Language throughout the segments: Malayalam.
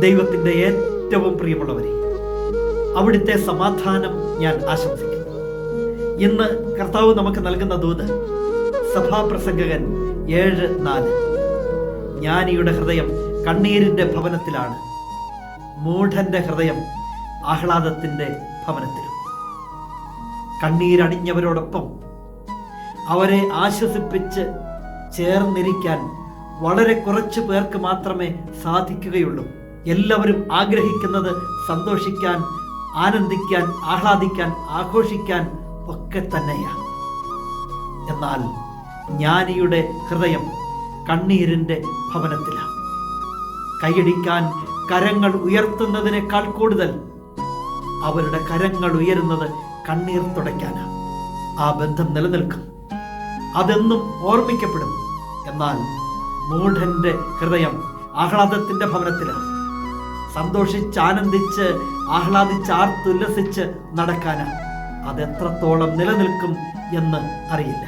ദൈവത്തിൻ്റെ ഏറ്റവും പ്രിയമുള്ളവരെ, അവിടുത്തെ സമാധാനം ഞാൻ ആശംസിക്കുന്നു. ഇന്ന് കർത്താവ് നമുക്ക് നൽകുന്ന ദൂത് സഭാപ്രസംഗകൻ 7:4. ജ്ഞാനിയുടെ ഹൃദയം കണ്ണീരിൻ്റെ ഭവനത്തിലാണ്, മൂഢന്റെ ഹൃദയം ആഹ്ലാദത്തിൻ്റെ ഭവനത്തിലും. കണ്ണീരണിഞ്ഞവരോടൊപ്പം അവരെ ആശ്വസിപ്പിച്ച് ചേർന്നിരിക്കാൻ വളരെ കുറച്ചു പേർക്ക് മാത്രമേ സാധിക്കുകയുള്ളൂ. എല്ലാവരും ആഗ്രഹിക്കുന്നത് സന്തോഷിക്കാൻ, ആനന്ദിക്കാൻ, ആഹ്ലാദിക്കാൻ, ആഘോഷിക്കാൻ ഒക്കെ തന്നെയാണ്. എന്നാൽ ജ്ഞാനിയുടെ ഹൃദയം കണ്ണീരിൻ്റെ ഭവനത്തിലാണ്. കൈയടിക്കാൻ കരങ്ങൾ ഉയർത്തുന്നതിനേക്കാൾ കൂടുതൽ അവരുടെ കരങ്ങൾ ഉയരുന്നത് കണ്ണീർ തുടയ്ക്കാനാണ്. ആ ബന്ധം നിലനിൽക്കും, അതെന്നും ഓർമ്മിക്കപ്പെടും. എന്നാൽ മൂഢന്റെ ഹൃദയം ആഹ്ലാദത്തിൻ്റെ ഭവനത്തിലാണ്. സന്തോഷിച്ചാനന്ദിച്ച് ആഹ്ലാദിച്ചാർത്തുല്ലസിച്ച് നടക്കാനാണ്. അതെത്രത്തോളം നിലനിൽക്കും എന്ന് അറിയില്ല.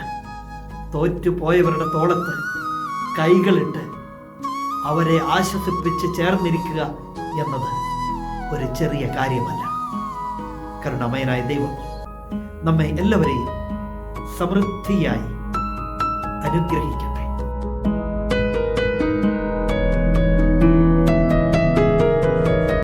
തോറ്റുപോയവരുടെ തോളത്ത് കൈകളിട്ട് അവരെ ആശ്വസിപ്പിച്ച് ചേർന്നിരിക്കുക എന്നത് ഒരു ചെറിയ കാര്യമല്ല. കരുണാമയനായ ദൈവം നമ്മെ എല്ലാവരെയും സമൃദ്ധിയായി അനുഗ്രഹിക്കും.